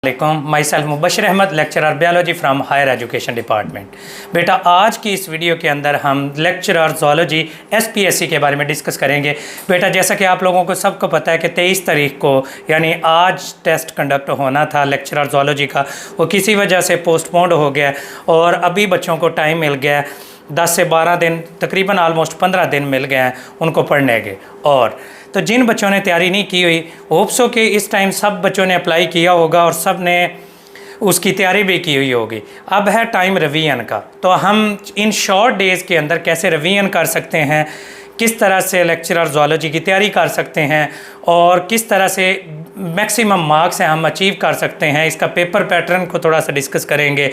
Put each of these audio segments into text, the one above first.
My self Mubashar Ahmad, lecturer biology from higher education department. बेटा आज की इस वीडियो के अंदर हम लेक्चरर ज़ूलॉजी SPSC के बारे में डिस्कस करेंगे। बेटा जैसा कि आप लोगों को सबको पता है कि 23 तारीख को यानी आज टेस्ट कंडक्ट होना था लेक्चरर ज़ूलॉजी का, वो किसी वजह से पोस्टपोन्ड हो गया और अभी बच्चों को टाइम मिल गया 10 से 12 दिन, तकरीबन ऑलमोस्ट 15 दिन मिल गए हैं उनको पढ़ने के। और तो जिन बच्चों ने तैयारी नहीं की हुई, होप्स हो कि इस टाइम सब बच्चों ने अप्लाई किया होगा और सब ने उसकी तैयारी भी की हुई होगी। अब है टाइम रिवीजन का, तो हम इन शॉर्ट डेज़ के अंदर कैसे रिवीजन कर सकते हैं, किस तरह से लेक्चरर ज़ूलॉजी की तैयारी कर सकते हैं और किस तरह से मैक्सिमम मार्क्स हैं हम अचीव कर सकते हैं, इसका पेपर पैटर्न को थोड़ा सा डिस्कस करेंगे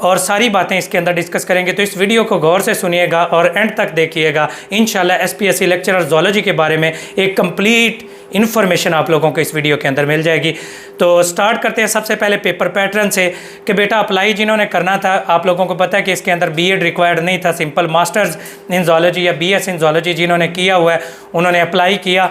और सारी बातें इसके अंदर डिस्कस करेंगे। तो इस वीडियो को गौर से सुनिएगा और एंड तक देखिएगा। इंशाल्लाह SPSC लेक्चरर ज़ूलॉजी के बारे में एक कंप्लीट इन्फॉर्मेशन आप लोगों को इस वीडियो के अंदर मिल जाएगी। तो स्टार्ट करते हैं सबसे पहले पेपर पैटर्न से कि बेटा अप्लाई जिन्होंने करना था, आप लोगों को पता है कि इसके अंदर BEd रिक्वायर्ड नहीं था, सिंपल मास्टर्स इन ज़ूलॉजी या BS इन ज़ूलॉजी जिन्होंने किया हुआ है उन्होंने अप्लाई किया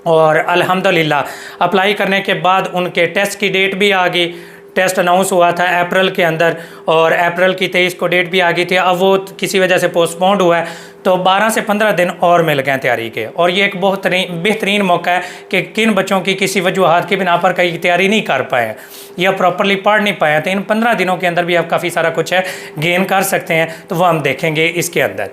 और अल्हम्दुलिल्लाह अप्लाई करने के बाद उनके टेस्ट की डेट भी आ गई। टेस्ट अनाउंस हुआ था अप्रैल के अंदर और अप्रैल की 23 को डेट भी आ गई थी। अब वो किसी वजह से पोस्टपोन्ड हुआ है, तो 12 से 15 दिन और मिल गए तैयारी के। और ये एक बहुत बेहतरीन मौका है कि किन बच्चों की किसी वजूहात की बिना पर कहीं तैयारी नहीं कर पाए या प्रॉपरली पढ़ नहीं पाए, तो इन 15 दिनों के अंदर भी आप काफ़ी सारा कुछ है गेन कर सकते हैं। तो वो हम देखेंगे इसके अंदर।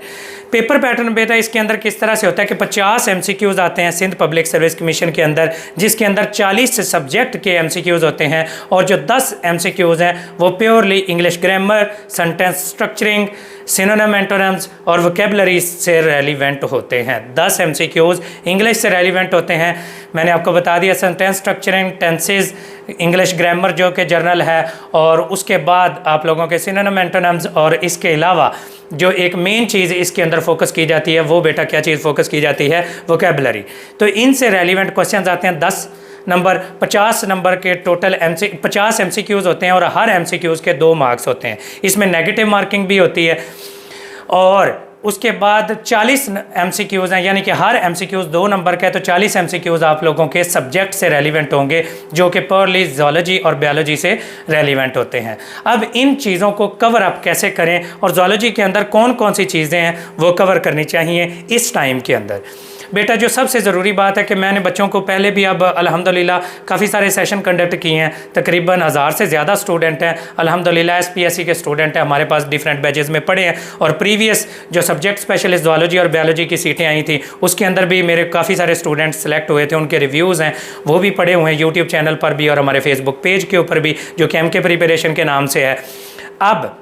पेपर पैटर्न बेटा इसके अंदर किस तरह से होता है कि 50 MCQs आते हैं सिंध पब्लिक सर्विस कमीशन के अंदर, जिसके अंदर 40 सब्जेक्ट के MCQs होते हैं और जो 10 MCQs हैं वो purely English grammar, sentence structuring, synonym antonyms और वोकेबलरी से रेलिवेंट होते हैं। 10 MCQs इंग्लिश से रेलिवेंट होते हैं। मैंने आपको बता दिया sentence structuring, tenses, English grammar जो कि जर्नल है, और उसके बाद आप लोगों के सिनोनिम एंटोनिम्स, और इसके अलावा जो एक मेन चीज़ इसके अंदर फोकस की जाती है वो बेटा क्या चीज़ फोकस की जाती है, वोकेबलरी। तो इनसे रेलिवेंट क्वेश्चन आते हैं 10 नंबर, 50 नंबर के टोटल 50 MCQs होते हैं और हर MCQs के 2 मार्क्स होते हैं। इसमें नेगेटिव मार्किंग भी होती है और उसके बाद 40 MCQs हैं, यानी कि हर MCQs 2 नंबर का है, तो 40 MCQs आप लोगों के सब्जेक्ट से रेलिवेंट होंगे जो कि प्योरली ज़ूलॉजी और बायोलॉजी से रेलिवेंट होते हैं। अब इन चीज़ों को कवर अप कैसे करें और ज़ूलॉजी के अंदर कौन कौन सी चीज़ें हैं वो कवर करनी चाहिए इस टाइम के अंदर। बेटा जो सबसे ज़रूरी बात है कि मैंने बच्चों को पहले भी अब अल्हम्दुलिल्लाह काफ़ी सारे सेशन कंडक्ट किए हैं, तकरीबन 1000 से ज़्यादा स्टूडेंट हैं अल्हम्दुलिल्लाह SPSC के स्टूडेंट हैं हमारे पास, डिफरेंट बैचेस में पढ़े हैं। और प्रीवियस जो सब्जेक्ट स्पेशलिस्ट ज़ूलॉजी और बायोलॉजी की सीटें आई थी उसके अंदर भी मेरे काफ़ी सारे स्टूडेंट सेलेक्ट हुए थे, उनके रिव्यूज़ हैं वो भी पढ़े हुए हैं यूट्यूब चैनल पर भी और हमारे फेसबुक पेज के ऊपर भी जो कि MK प्रिपरेशन के नाम से है। अब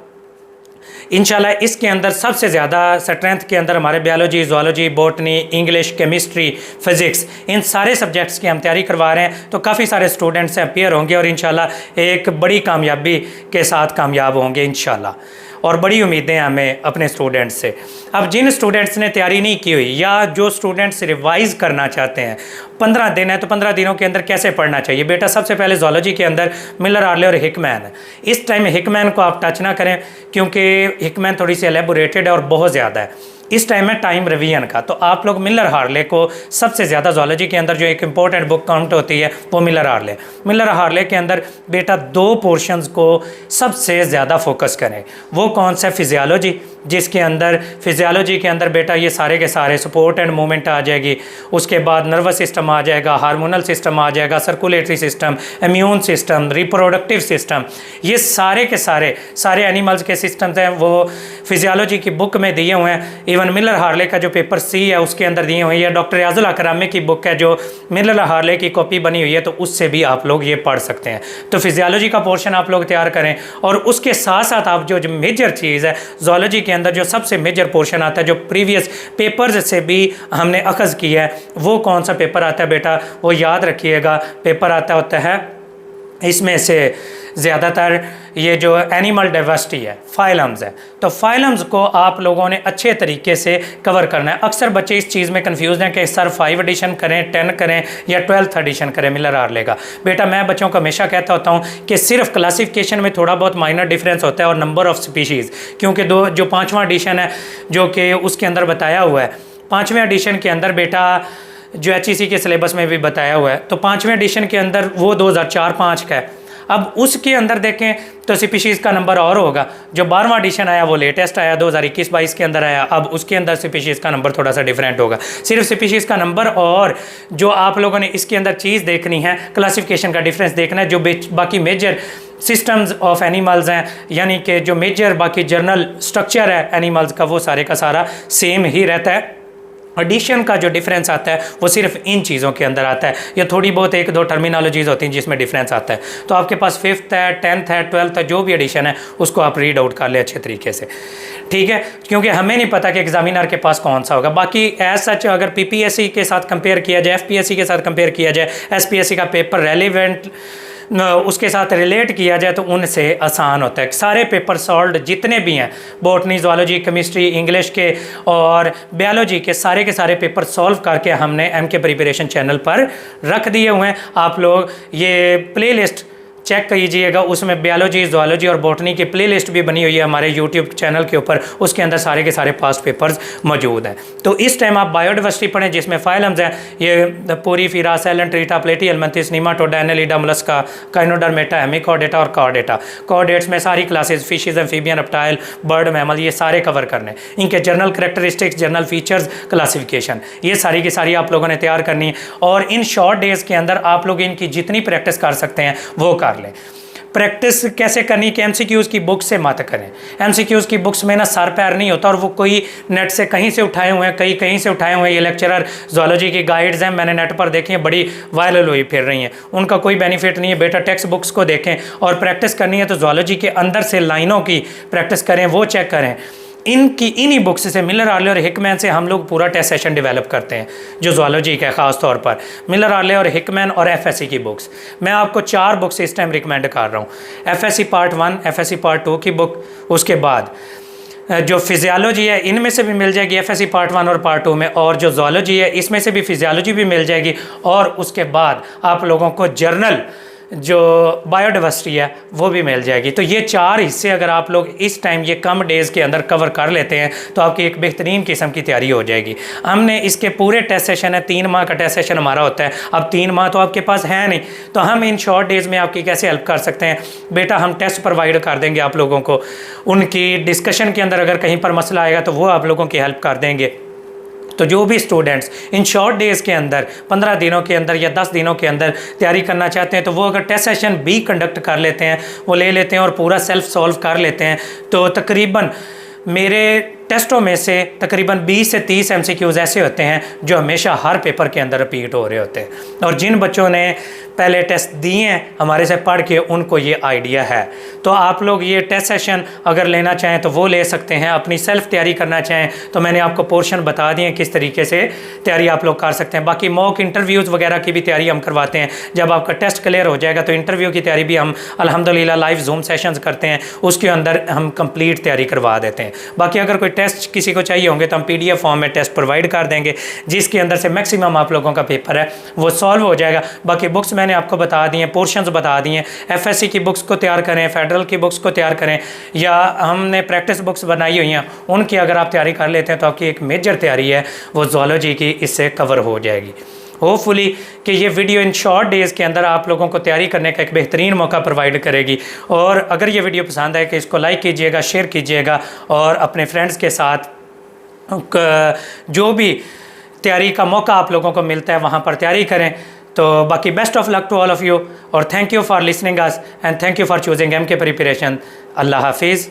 इंशाल्लाह इसके अंदर सबसे ज़्यादा स्ट्रेंथ के अंदर हमारे biology, zoology, botany, English, chemistry, physics, इन सारे सब्जेक्ट्स की हम तैयारी करवा रहे हैं। तो काफ़ी सारे स्टूडेंट्स अपीयर होंगे और इंशाल्लाह एक बड़ी कामयाबी के साथ कामयाब होंगे इंशाल्लाह, और बड़ी उम्मीदें हमें अपने स्टूडेंट्स से। अब जिन स्टूडेंट्स ने तैयारी नहीं की हुई या जो स्टूडेंट्स रिवाइज करना चाहते हैं, 15 दिन है तो 15 दिनों के अंदर कैसे पढ़ना चाहिए बेटा, सबसे पहले ज़ूलॉजी के अंदर मिलर, आर्ले और हिकमैन है। इस टाइम हिकमैन को आप टच ना करें क्योंकि हिकमैन थोड़ी सी एलेबोरेटेड है और बहुत ज़्यादा है। इस टाइम है टाइम रिवीजन का, तो आप लोग मिलर हार्ले को सबसे ज़्यादा ज़ूलॉजी के अंदर जो एक इम्पोर्टेंट बुक काउंट होती है वो मिलर हार्ले। मिलर हार्ले के अंदर बेटा 2 पोर्शंस को सबसे ज़्यादा फोकस करें। वो कौन सा? फिजियोलॉजी, जिसके अंदर फिजियोलॉजी के अंदर बेटा ये सारे के सारे सपोर्ट एंड मूवमेंट आ जाएगी, उसके बाद नर्वस सिस्टम आ जाएगा, हार्मोनल सिस्टम आ जाएगा, circulatory system, immune system, reproductive system, ये सारे के सारे एनिमल्स के सिस्टम्स हैं वो फिजियोलॉजी की बुक में दिए हुए हैं। इवन मिलर हार्ले का जो पेपर C है उसके अंदर दिए हुए हैं, या डॉक्टर रियाजुल अकरामी की बुक है जो मिलर हार्ले की कॉपी बनी हुई है, तो उससे भी आप लोग ये पढ़ सकते हैं। तो फिजियोलॉजी का पोर्शन आप लोग तैयार करें और उसके साथ साथ आप जो मेजर चीज़ है ज़ूलॉजी के अंदर जो सबसे मेजर पोर्शन आता है जो प्रीवियस पेपर्स से भी हमने अखज़ किया है, वो कौन सा पेपर आता है बेटा, वो याद रखिएगा। पेपर आता होता है इसमें से ज़्यादातर ये जो एनिमल डाइवर्सिटी है, फाइलम्स है, तो फाइलम्स को आप लोगों ने अच्छे तरीके से कवर करना है। अक्सर बच्चे इस चीज़ में कंफ्यूज हैं कि सर 5 एडिशन करें, 10 करें या 12th एडिशन करें मिलर हार्ले का। बेटा मैं बच्चों को हमेशा कहता होता हूँ कि सिर्फ क्लासिफिकेशन में थोड़ा बहुत माइनर डिफरेंस होता है और नंबर ऑफ स्पीशीज़, क्योंकि जो 5वां एडिशन है जो कि उसके अंदर बताया हुआ है, 5वें एडिशन के अंदर बेटा जो HEC के सिलेबस में भी बताया हुआ है, तो 5वें एडिशन के अंदर वो 2004-5 का है। अब उसके अंदर देखें तो स्पीशीज़ का नंबर और होगा। जो 12वां एडिशन आया वो लेटेस्ट आया 2021-22 के अंदर आया, अब उसके अंदर स्पीशीज़ का नंबर थोड़ा सा डिफरेंट होगा। सिर्फ स्पीशीज़ का नंबर और जो आप लोगों ने इसके अंदर चीज़ देखनी है, क्लासिफिकेशन का डिफरेंस देखना है। जो बाकी मेजर सिस्टम्स ऑफ एनिमल्स हैं, यानी कि जो मेजर बाकी जर्नल स्ट्रक्चर है एनिमल्स का, वो सारे का सारा सेम ही रहता है। एडिशन का जो डिफरेंस आता है वो सिर्फ इन चीज़ों के अंदर आता है, या थोड़ी बहुत एक दो टर्मिनोलॉजीज़ होती हैं जिसमें डिफरेंस आता है। तो आपके पास 5th है, 10th है, 12th है, जो भी एडिशन है उसको आप रीड आउट कर ले अच्छे तरीके से, ठीक है, क्योंकि हमें नहीं पता कि एग्जामिनर के पास कौन सा होगा। बाकी एज सच अगर PPSC के साथ कंपेयर किया जाए, FPSC के साथ कंपेयर किया जाए, SPSC का पेपर रेलिवेंट उसके साथ रिलेट किया जाए तो उनसे आसान होता है। सारे पेपर सॉल्व जितने भी हैं, बॉटनी, ज़ूलॉजी, केमिस्ट्री, इंग्लिश के और बायोलॉजी के सारे पेपर सॉल्व करके हमने MK प्रिपरेशन चैनल पर रख दिए हुए हैं। आप लोग ये प्लेलिस्ट चेक कीजिएगा, उसमें बायोलॉजी, ज़ूलॉजी और बॉटनी की प्लेलिस्ट भी बनी हुई है हमारे यूट्यूब चैनल के ऊपर, उसके अंदर सारे के सारे पास्ट पेपर्स मौजूद हैं। तो इस टाइम आप बायोडाइवर्सिटी पढ़ें जिसमें फाइलम्स हैं, ये पूरी फिरा, coelenterata, platyhelminthes, nematoda, annelida, mollusca, echinodermata, hemichordata और कॉर्डेटा। कॉर्डेट्स में सारी classes, fishes, amphibian, reptile, bird, mammal, ये सारे कवर करने, इनके general characteristics, general features, classification, ये सारी की सारी आप लोगों ने तैयार करनी है। और इन शॉर्ट डेज़ के अंदर आप लोग इनकी जितनी प्रैक्टिस कर सकते हैं वो कर लें। प्रैक्टिस कैसे करनी कि MCQs की बुक से मत करें। MCQs की बुक्स में ना सर पैर नहीं होता, और वो कोई नेट से कहीं से उठाए हुए हैं, कहीं से उठाए हुए हैं। ये लेक्चरर ज़ूलॉजी की गाइड्स हैं, मैंने नेट पर देखी हैं, बड़ी वायरल हुई फिर रही हैं, उनका कोई बेनिफिट नहीं है। बेटा टेक्स्ट बुक्स को देखें, और प्रैक्टिस करनी है तो ज़ूलॉजी के अंदर से लाइनों की प्रैक्टिस करें, वो चेक करें। इन्हीं बुक्स से, मिलर आर्ले और हिकमैन से हम लोग पूरा टेस्ट सेशन डेवलप करते हैं, जो ज़ूलॉजी का ख़ास तौर पर मिलर आर्ले और हिकमैन और FSC की बुक्स। मैं आपको 4 बुक्स इस टाइम रिकमेंड कर रहा हूँ। FSC पार्ट 1, FSC पार्ट 2 की बुक, उसके बाद जो फिजियोलॉजी है इनमें से भी मिल जाएगी FSC पार्ट 1 और पार्ट 2 में, और जो ज़ूलॉजी है इसमें से भी फिजियोलॉजी भी मिल जाएगी। और उसके बाद आप लोगों को जर्नल जो बायोडाइवर्सिटी है वो भी मिल जाएगी। तो ये 4 हिस्से अगर आप लोग इस टाइम ये कम डेज़ के अंदर कवर कर लेते हैं तो आपकी एक बेहतरीन किस्म की तैयारी हो जाएगी। हमने इसके पूरे टेस्ट सेशन है, 3 माह का टेस्ट सेशन हमारा होता है। अब 3 माह तो आपके पास है नहीं, तो हम इन शॉर्ट डेज़ में आपकी कैसे हेल्प कर सकते हैं? बेटा हम टेस्ट प्रोवाइड कर देंगे आप लोगों को, उनकी डिस्कशन के अंदर अगर कहीं पर मसला आएगा तो वो आप लोगों की हेल्प कर देंगे। तो जो भी स्टूडेंट्स इन शॉर्ट डेज़ के अंदर 15 दिनों के अंदर या 10 दिनों के अंदर तैयारी करना चाहते हैं, तो वो अगर टेस्ट सेशन भी कंडक्ट कर लेते हैं, वो ले लेते हैं और पूरा सेल्फ सॉल्व कर लेते हैं, तो तकरीबन मेरे टेस्टों में से तकरीबन 20 से 30 MCQs ऐसे होते हैं जो हमेशा हर पेपर के अंदर रिपीट हो रहे होते हैं। और जिन बच्चों ने पहले टेस्ट दिए हैं हमारे से पढ़ के, उनको ये आइडिया है। तो आप लोग ये टेस्ट सेशन अगर लेना चाहें तो वो ले सकते हैं। अपनी सेल्फ तैयारी करना चाहें तो मैंने आपको पोर्शन बता दिए किस तरीके से तैयारी आप लोग कर सकते हैं। बाकी मॉक इंटरव्यूज़ वगैरह की भी तैयारी हम करवाते हैं। जब आपका टेस्ट क्लियर हो जाएगा तो इंटरव्यू की तैयारी भी हम अल्हम्दुलिल्लाह लाइव जूम सेशंस करते हैं, उसके अंदर हम कंप्लीट तैयारी करवा देते हैं। बाकी अगर कोई टेस्ट किसी को चाहिए होंगे तो हम PDF फॉर्म में टेस्ट प्रोवाइड कर देंगे, जिसके अंदर से मैक्सिमम आप लोगों का पेपर है वो सॉल्व हो जाएगा। बाकी बुक्स मैंने आपको बता दी हैं, पोर्शंस बता दिए हैं। FSC की बुक्स को तैयार करें, फेडरल की बुक्स को तैयार करें, या हमने प्रैक्टिस बुक्स बनाई हुई हैं, उनकी अगर आप तैयारी कर लेते हैं तो आपकी एक मेजर तैयारी है वो ज़ूलॉजी की इससे कवर हो जाएगी। होपफुली कि ये वीडियो इन शॉर्ट डेज़ के अंदर आप लोगों को तैयारी करने का एक बेहतरीन मौका प्रोवाइड करेगी। और अगर ये वीडियो पसंद आए कि इसको लाइक कीजिएगा, शेयर कीजिएगा, और अपने फ्रेंड्स के साथ जो भी तैयारी का मौका आप लोगों को मिलता है वहाँ पर तैयारी करें। तो बाकी best of luck to all of you, और thank you for listening us and thank you for choosing MK preparation. अल्लाह हाफिज़।